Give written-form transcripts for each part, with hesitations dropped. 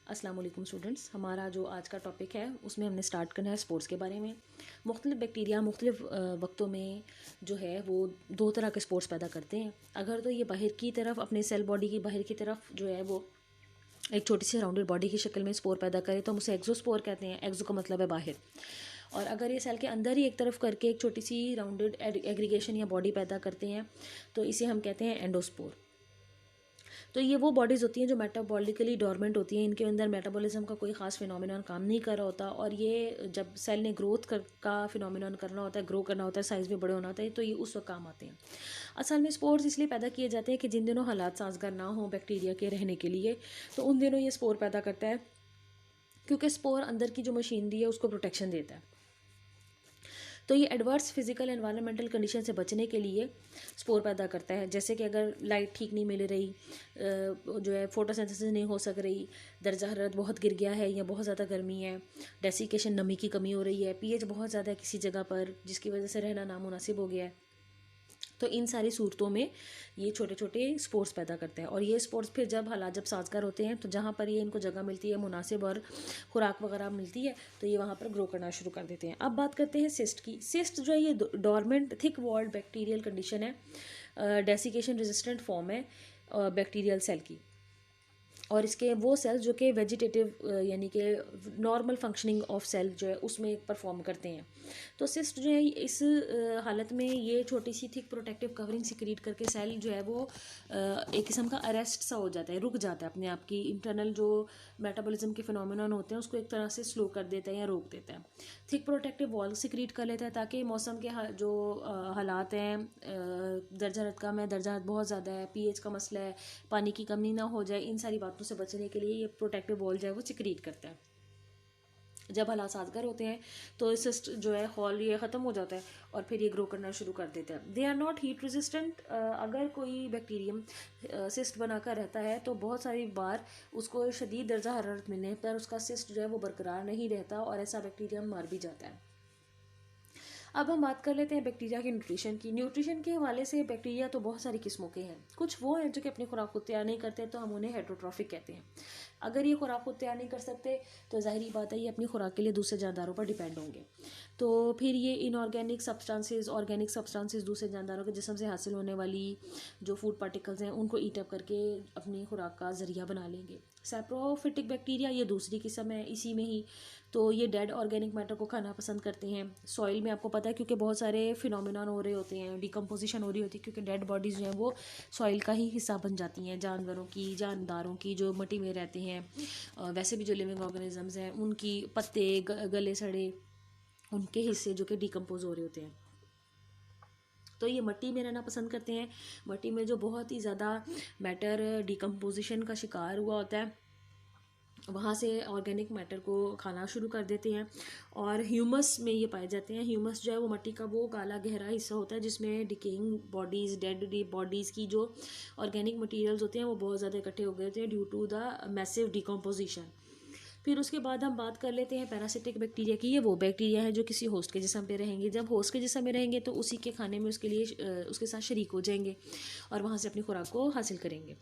अस्सलाम वालेकुम स्टूडेंट्स। हमारा जो आज का टॉपिक है उसमें हमने स्टार्ट करना है स्पोर्ट्स के बारे में। मुख्तलिफ बैक्टीरिया मुख्तलिफ वक्तों में जो है वो दो तरह के स्पोर्ट्स पैदा करते हैं। अगर तो ये बाहर की तरफ अपने सेल बॉडी की बाहर की तरफ जो है वो एक छोटी सी राउंडेड बॉडी की शक्ल में स्पोर पैदा करे तो हम उसे एक्जोस्पोर कहते हैं। एक्जो का मतलब है बाहर, और अगर ये सेल के अंदर ही एक तरफ करके एक छोटी सी राउंडेड एग्रीगेशन या बॉडी पैदा करते हैं तो इसे हम कहते हैं एंडोस्पोर। तो ये वो बॉडीज़ होती हैं जो मेटाबॉलिकली डोरमेंट होती हैं, इनके अंदर मेटाबॉलिज्म का कोई ख़ास फिनोमिनन काम नहीं कर रहा होता, और ये जब सेल ने का फिनोमिनन करना होता है, ग्रो करना होता है, साइज़ में बड़े होना होता है, तो ये उस वक्त काम आते हैं। असल में स्पोर्स इसलिए पैदा किए जाते हैं कि जिन दिनों हालात साजगार ना हो बैक्टीरिया के रहने के लिए, तो उन दिनों ये स्पोर पैदा करता है, क्योंकि स्पोर अंदर की जो मशीनरी है उसको प्रोटेक्शन देता है। तो ये एडवर्स फिजिकल एनवायरनमेंटल कंडीशन से बचने के लिए स्पोर पैदा करता है। जैसे कि अगर लाइट ठीक नहीं मिल रही, जो है फोटोसिंथेसिस नहीं हो सक रही, दर्जा हरारत बहुत गिर गया है या बहुत ज़्यादा गर्मी है, डेसिकेशन नमी की कमी हो रही है, पीएच बहुत ज़्यादा है किसी जगह पर जिसकी वजह से रहना नामुनासिब हो गया है, तो इन सारी सूरतों में ये छोटे छोटे स्पोर्ट्स पैदा करते हैं। और ये स्पोर्ट्स फिर जब हालात जब साजगार होते हैं तो जहाँ पर ये इनको जगह मिलती है मुनासिब और खुराक वगैरह मिलती है तो ये वहाँ पर ग्रो करना शुरू कर देते हैं। अब बात करते हैं सिस्ट की। सिस्ट जो है ये dormant thick walled bacterial condition है, डेसिकेशन रेजिस्टेंट फॉर्म है बैक्टीरियल सेल की, और इसके वो सेल्स जो कि वेजिटेटिव यानी कि नॉर्मल फंक्शनिंग ऑफ सेल जो है उसमें परफॉर्म करते हैं। तो सिस्ट जो है इस हालत में ये छोटी सी थिक प्रोटेक्टिव कवरिंग सिक्रीट करके सेल जो है वो एक किस्म का अरेस्ट सा हो जाता है, रुक जाता है, अपने आप की इंटरनल जो मेटाबॉलिज्म के फिनोमिनन होते हैं उसको एक तरह से स्लो कर देता है या रोक देता है। थिक प्रोटेक्टिव वॉल सिक्रीट कर लेता है ताकि मौसम के जो हालात हैं, दर्जा हरारत कम है, दर्जा हरारत बहुत ज़्यादा है, पीएच का मसला है, पानी की कमी ना हो जाए, इन सारी बातों से बचने के लिए ये प्रोटेक्टिव वॉल जो है वो सिक्रीट करता है। जब हालात साजगार होते हैं तो सिस्ट जो है हॉल ये ख़त्म हो जाता है और फिर ये ग्रो करना शुरू कर देता है। They are not heat resistant. अगर कोई बैक्टीरियम सिस्ट बनाकर रहता है तो बहुत सारी बार उसको शदीद दर्जा हरारत मिलने पर उसका सिस्ट जो है वो बरकरार नहीं रहता और ऐसा बैक्टीरियम मर भी जाता है। अब हम बात कर लेते हैं बैक्टीरिया के न्यूट्रिशन की। न्यूट्रिशन के हवाले से बैक्टीरिया तो बहुत सारी किस्मों के हैं। कुछ वो हैं जो कि अपनी खुराक को तैयार नहीं करते तो हम उन्हें हेटरोट्रॉफिक कहते हैं। अगर ये खुराक को तैयार नहीं कर सकते तो ज़ाहिरी बात है ये अपनी खुराक के लिए दूसरे जानदारों पर डिपेंड होंगे। तो फिर ये इनऑर्गेनिक सब्सटेंसेस ऑर्गेनिक सब्सटेंसेस दूसरे जानदारों के जिस्म से हासिल होने वाली जो फूड पार्टिकल्स हैं उनको ईट अप करके अपनी खुराक का ज़रिया बना लेंगे। सैप्रोफिटिक बैक्टीरिया ये दूसरी किस्म है इसी में ही। तो ये डेड ऑर्गेनिक मैटर को खाना पसंद करते हैं। सॉइल में आपको पता है क्योंकि बहुत सारे फिनोमिनन हो रहे होते हैं, डिकम्पोजिशन हो रही होती है, क्योंकि डेड बॉडीज़ जो हैं वो सॉइल का ही हिस्सा बन जाती हैं। जानवरों की, जानदारों की जो मिट्टी में रहते हैं, वैसे भी जो लिविंग ऑर्गेनिजम्स हैं उनकी पत्ते गले सड़े उनके हिस्से जो कि डिकम्पोज हो रहे होते हैं, तो ये मिट्टी में रहना पसंद करते हैं। मिट्टी में जो बहुत ही ज़्यादा मैटर डिकम्पोजिशन का शिकार हुआ होता है वहाँ से ऑर्गेनिक मैटर को खाना शुरू कर देते हैं। और ह्यूमस में ये पाए जाते हैं। ह्यूमस जो है वो मिट्टी का वो काला गहरा हिस्सा होता है जिसमें डिकेइंग बॉडीज़, डेड बॉडीज़ की जो ऑर्गेनिक मटेरियल्स होते हैं वो बहुत ज़्यादा इकट्ठे हो गए थे due to the massive decomposition. फिर उसके बाद हम बात कर लेते हैं पैरासिटिक बैक्टीरिया की। ये वो बैक्टीरिया है जो किसी होस्ट के जिस्म पे रहेंगे। जब होस्ट के जिस्म में रहेंगे तो उसी के खाने में उसके लिए उसके साथ शरीक हो जाएंगे और वहाँ से अपनी खुराक को हासिल करेंगे।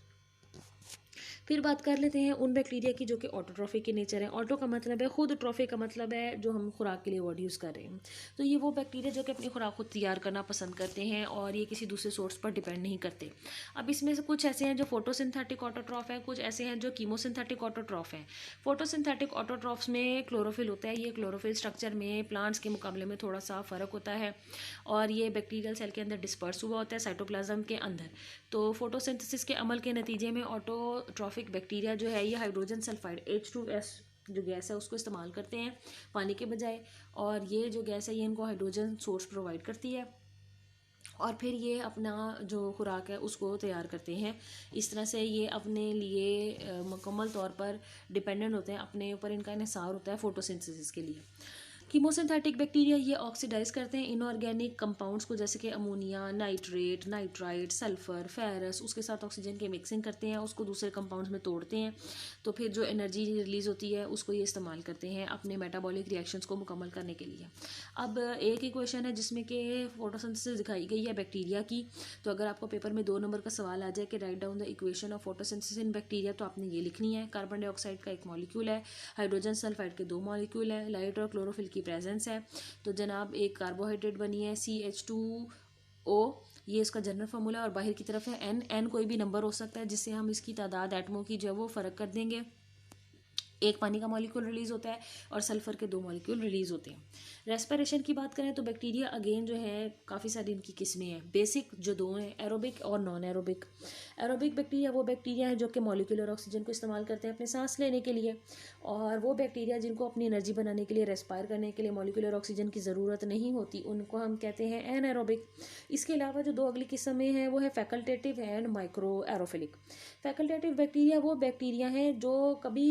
फिर बात कर लेते हैं उन बैक्टीरिया की जो कि ऑटोट्रॉफिक के नेचर है। ऑटो का मतलब है खुद, ट्रॉफिक का मतलब है जो हम खुराक के लिए वर्ड यूज़ कर रहे हैं। तो ये वो बैक्टीरिया जो कि अपनी खुराक को तैयार करना पसंद करते हैं और ये किसी दूसरे सोर्स पर डिपेंड नहीं करते। अब इसमें से कुछ ऐसे हैं जो फोटोसिंथेटिक ऑटोट्रॉफ हैं, कुछ ऐसे हैं जो कीमोसिंथेटिक ऑटोट्रॉफ हैं। फोटोसिंथेटिक ऑटोट्रॉफ्स में क्लोरोफिल होता है। ये क्लोरोफिल स्ट्रक्चर में प्लांट्स के मुकाबले में थोड़ा सा फ़र्क होता है और ये बैक्टीरियल सेल के अंदर डिस्पर्स हुआ होता है साइटोप्लाज्म के अंदर। तो फोटोसिंथेसिस के अमल के नतीजे में ऑटोट्रॉफिक बैक्टीरिया जो है ये हाइड्रोजन सल्फाइड H2S जो गैस है उसको इस्तेमाल करते हैं पानी के बजाय, और ये जो गैस है ये इनको हाइड्रोजन सोर्स प्रोवाइड करती है और फिर ये अपना जो खुराक है उसको तैयार करते हैं। इस तरह से ये अपने लिए मुकम्मल तौर पर डिपेंडेंट होते हैं, अपने ऊपर इनका इन्हिसार होता है फोटोसिंथेसिस के लिए। कीमोसिंथेटिक बैक्टीरिया ये ऑक्सीडाइज करते हैं इनऑर्गेनिक कंपाउंड्स को, जैसे कि ammonia, nitrate, nitrite, sulphur, ferrous, उसके साथ ऑक्सीजन की मिक्सिंग करते हैं, उसको दूसरे कंपाउंड्स में तोड़ते हैं, तो फिर जो एनर्जी रिलीज़ होती है उसको ये इस्तेमाल करते हैं अपने मेटाबॉलिक रिएक्शंस को मुकम्मल करने के लिए। अब एक ही क्वेश्चन है जिसमें कि फोटोसिंथेसिस दिखाई गई है बैक्टीरिया की, तो अगर आपको पेपर में 2 नंबर का सवाल आ जाए कि write down the equation of photosynthesis in bacteria, तो आपने ये लिखनी है। कार्बन डाइऑक्साइड का एक मॉलिक्यूल है, हाइड्रोजन सल्फाइड के 2 मॉलिक्यूल है, लाइट और क्लोरोफिल की प्रेजेंस है, तो जनाब एक कार्बोहाइड्रेट बनी है CH2O, ये इसका जनरल फार्मूला है, और बाहर की तरफ है एन कोई भी नंबर हो सकता है, जिससे हम इसकी तादाद एटमों की जो है वो फ़र्क कर देंगे। एक पानी का मॉलिक्यूल रिलीज होता है और सल्फर के 2 मॉलिक्यूल रिलीज होते हैं। रेस्पिरेशन की बात करें तो बैक्टीरिया अगेन जो है काफ़ी सारी इनकी किस्में हैं। बेसिक जो 2 हैं, एरोबिक और नॉन एरोबिक। एरोबिक बैक्टीरिया वो बैक्टीरिया है जो कि मॉलिक्यूलर ऑक्सीजन को इस्तेमाल करते हैं अपने सांस लेने के लिए, और वो बैक्टीरिया जिनको अपनी एनर्जी बनाने के लिए, रेस्पायर करने के लिए मॉलिक्यूलर ऑक्सीजन की ज़रूरत नहीं होती, उनको हम कहते हैं एनएरोबिक। इसके अलावा जो 2 अगली किस्में हैं वो है facultative and micro aerophilic. Facultative bacteria वो बैक्टीरिया हैं जो कभी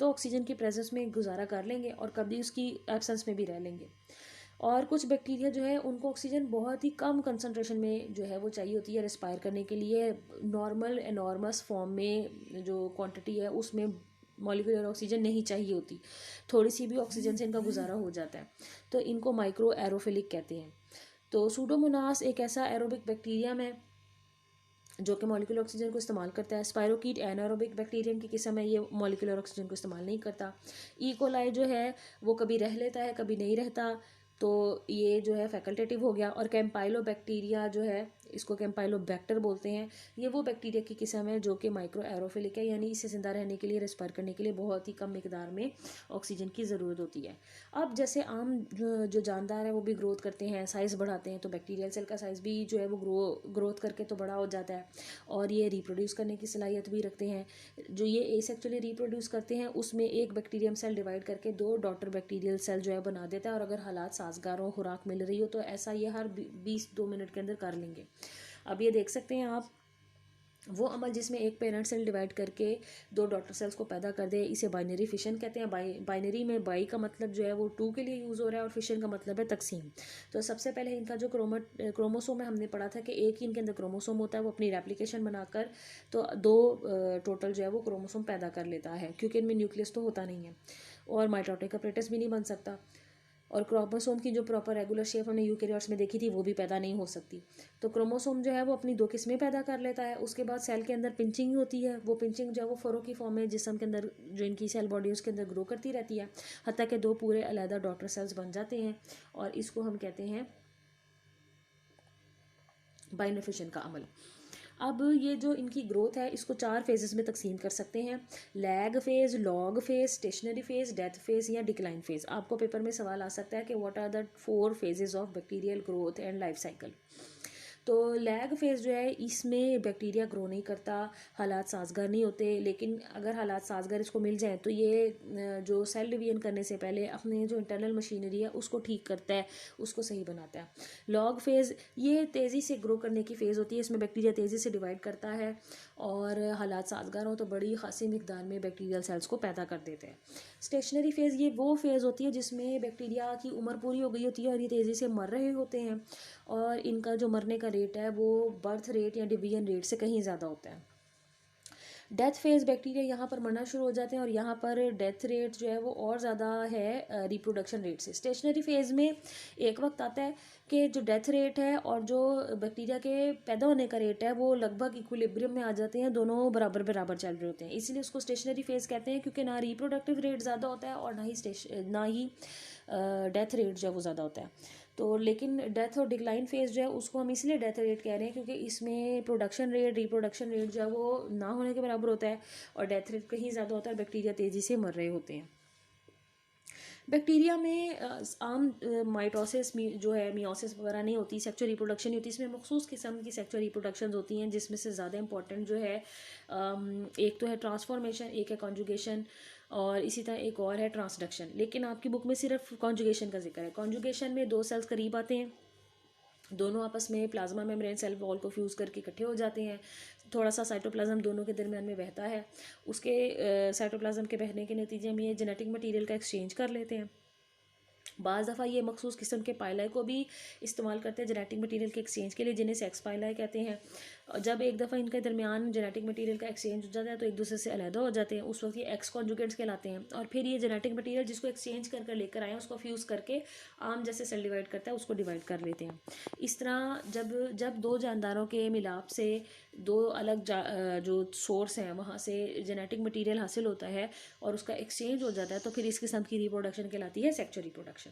तो ऑक्सीजन की प्रेजेंस में गुजारा कर लेंगे और कभी उसकी एब्सेंस में भी रह लेंगे, और कुछ बैक्टीरिया जो है उनको ऑक्सीजन बहुत ही कम कंसंट्रेशन में जो है वो चाहिए होती है रेस्पायर करने के लिए। नॉर्मल एनॉर्मस फॉर्म में जो क्वांटिटी है उसमें मॉलिक्यूलर ऑक्सीजन नहीं चाहिए होती, थोड़ी सी भी ऑक्सीजन से इनका गुजारा हो जाता है, तो इनको माइक्रो एरोफिलिक कहते हैं। तो सूडोमोनास एक ऐसा एरोबिक बैक्टीरिया में जो कि मॉलिक्यूलर ऑक्सीजन को इस्तेमाल करता है। स्पायरोकीट एनारोबिक बैक्टीरियम की किस्म है, ये मॉलिक्यूलर ऑक्सीजन को इस्तेमाल नहीं करता। ई कोलाई जो है वो कभी रह लेता है कभी नहीं रहता, तो ये जो है फैकल्टेटिव हो गया। और कैम्पाइलोबैक्टीरिया जो है, इसको कैम्पाइलोबैक्टर बोलते हैं, ये वो बैक्टीरिया की किस्म है जो कि माइक्रो एरोफिलिक है, यानी इसे जिंदा रहने के लिए, रेस्पायर करने के लिए बहुत ही कम मिकदार में ऑक्सीजन की ज़रूरत होती है। अब जैसे आम जो जानदार है वो भी ग्रोथ करते हैं, साइज़ बढ़ाते हैं, तो बैक्टीरियल सेल का साइज़ भी जो है वो ग्रोथ करके तो बड़ा हो जाता है, और ये रिप्रोड्यूस करने की सलाहियत भी रखते हैं। जो ये एसेक्सुअली रिप्रोड्यूस करते हैं उसमें एक बैक्टीरियम सेल डिवाइड करके 2 डॉटर बैक्टीरियल सेल जो है बना देता है, और अगर हालात साजगार हो, खुराक मिल रही हो, तो ऐसा ये हर 22 मिनट के अंदर कर लेंगे। अब ये देख सकते हैं आप, वो अमल जिसमें एक पेरेंट सेल डिवाइड करके 2 डॉटर सेल्स को पैदा कर दे, इसे बाइनरी फिशन कहते हैं। बाइनरी में बाई का मतलब जो है वो 2 के लिए यूज़ हो रहा है, और फिशन का मतलब है तकसीम। तो सबसे पहले इनका जो क्रोमोसोम है, हमने पढ़ा था कि एक ही इनके अंदर क्रोमोसोम होता है, वो अपनी रेप्लिकेशन बनाकर तो 2 टोटल जो है वो क्रोमोसोम पैदा कर लेता है, क्योंकि इनमें न्यूक्लियस तो होता नहीं है, और माइटोटिक अपरेटस भी नहीं बन सकता, और क्रोमोसोम की जो प्रॉपर रेगुलर शेप हमने यूकेरियोट्स में देखी थी वो भी पैदा नहीं हो सकती। तो क्रोमोसोम जो है वो अपनी 2 किस्में पैदा कर लेता है। उसके बाद सेल के अंदर पिंचिंग होती है, वो पिंचिंग जो है वो फरो की फॉर्म में जिस्म के अंदर जो इनकी सेल बॉडी उसके अंदर ग्रो करती रहती है, हत्ता कि 2 पूरे अलहदा डॉटर सेल्स बन जाते हैं, और इसको हम कहते हैं बाइनरी फिशन का अमल। अब ये जो इनकी ग्रोथ है इसको 4 फेजेस में तकसीम कर सकते हैं: lag phase, log phase, stationary phase, death phase या डिक्लाइन फेज। आपको पेपर में सवाल आ सकता है कि what are the 4 phases of bacterial growth and life cycle. तो लैग फेज़ जो है इसमें बैक्टीरिया ग्रो नहीं करता, हालात साजगार नहीं होते, लेकिन अगर हालात साजगार इसको मिल जाएँ तो ये जो सेल डिवीजन करने से पहले अपने जो इंटरनल मशीनरी है उसको ठीक करता है, उसको सही बनाता है। लॉग फेज़ ये तेज़ी से ग्रो करने की फ़ेज़ होती है, इसमें बैक्टीरिया तेज़ी से डिवाइड करता है, और हालात साजगार हो तो बड़ी खासी मिकदार में बैक्टीरियल सेल्स को पैदा कर देते हैं। स्टेशनरी फेज़ ये वो फेज़ होती है जिसमें बैक्टीरिया की उम्र पूरी हो गई होती है और ये तेज़ी से मर रहे होते हैं, और इनका जो मरने का रेट है वो बर्थ रेट या डिवीजन रेट से कहीं ज़्यादा होता है। डेथ फेज़ बैक्टीरिया यहाँ पर मरना शुरू हो जाते हैं, और यहाँ पर डेथ रेट जो है वो और ज़्यादा है रिप्रोडक्शन रेट से। स्टेशनरी फेज़ में एक वक्त आता है कि जो डेथ रेट है और जो बैक्टीरिया के पैदा होने का रेट है वो लगभग इक्विलिब्रियम में आ जाते हैं, दोनों बराबर बराबर चल रहे होते हैं, इसीलिए उसको स्टेशनरी फेज़ कहते हैं, क्योंकि ना रिप्रोडक्टिव रेट ज़्यादा होता है और ना ही डेथ रेट जो है वो ज़्यादा होता है। तो लेकिन डेथ और डिक्लाइन फेज़ जो है उसको हम इसलिए डेथ रेट कह रहे हैं क्योंकि इसमें प्रोडक्शन रेट, रिप्रोडक्शन रेट जो है वो ना होने के बराबर होता है, और डेथ रेट कहीं ज़्यादा होता है, बैक्टीरिया तेज़ी से मर रहे होते हैं। बैक्टीरिया में आम माइटोसिस जो है, मियोसिस वगैरह नहीं होती, सेक्सुअल रिप्रोडक्शन नहीं होती, इसमें मखसूस किस्म की सेक्सुअल रिप्रोडक्शन होती हैं, जिसमें से ज़्यादा इंपॉर्टेंट जो है एक तो है ट्रांसफॉर्मेशन, एक है कॉन्जुगेशन, और इसी तरह एक और है ट्रांसडक्शन। लेकिन आपकी बुक में सिर्फ कॉन्जुगेशन का जिक्र है। कॉन्जुगेशन में 2 सेल्स करीब आते हैं, दोनों आपस में प्लाज्मा मेम्ब्रेन सेल वॉल को फ्यूज़ करके इकट्ठे हो जाते हैं, थोड़ा सा साइटोप्लाज्म दोनों के दरमियान में बहता है, उसके साइटोप्लाज्म के बहने के नतीजे में ये जेनेटिक मटेरियल का एक्सचेंज कर लेते हैं, बाज़ दफ़ा ये मखसूस किस्म के पाइलाई को भी इस्तेमाल करते हैं जेनेटिक मटीरियल के एक्सचेंज के लिए, जिन्हें सेक्स पाइलाई कहते हैं। और जब एक दफ़ा इनके दरमियान जेनेटिक मटीरियल का एक्सचेंज हो जाता है तो एक दूसरे से अलहदा हो जाते हैं, उस वक्त ये एक्स कॉन्जुगेट्स कहलाते हैं। और फिर ये जेनेटिक मटीरियल जिसको एक्सचेंज कर कर लेकर आए हैं उसको फ्यूज़ करके आम जैसे सेल डिवाइड करता है उसको डिवाइड कर लेते हैं। इस तरह जब जब दो जानदारों के मिलाप से दो अलग जो सोर्स हैं वहाँ से जेनेटिक मटीरियल हासिल होता है और उसका एक्सचेंज हो जाता है, तो फिर इस किस्म की रिप्रोडक्शन कहलाती है सेक्सुअल रिप्रोडक्शन।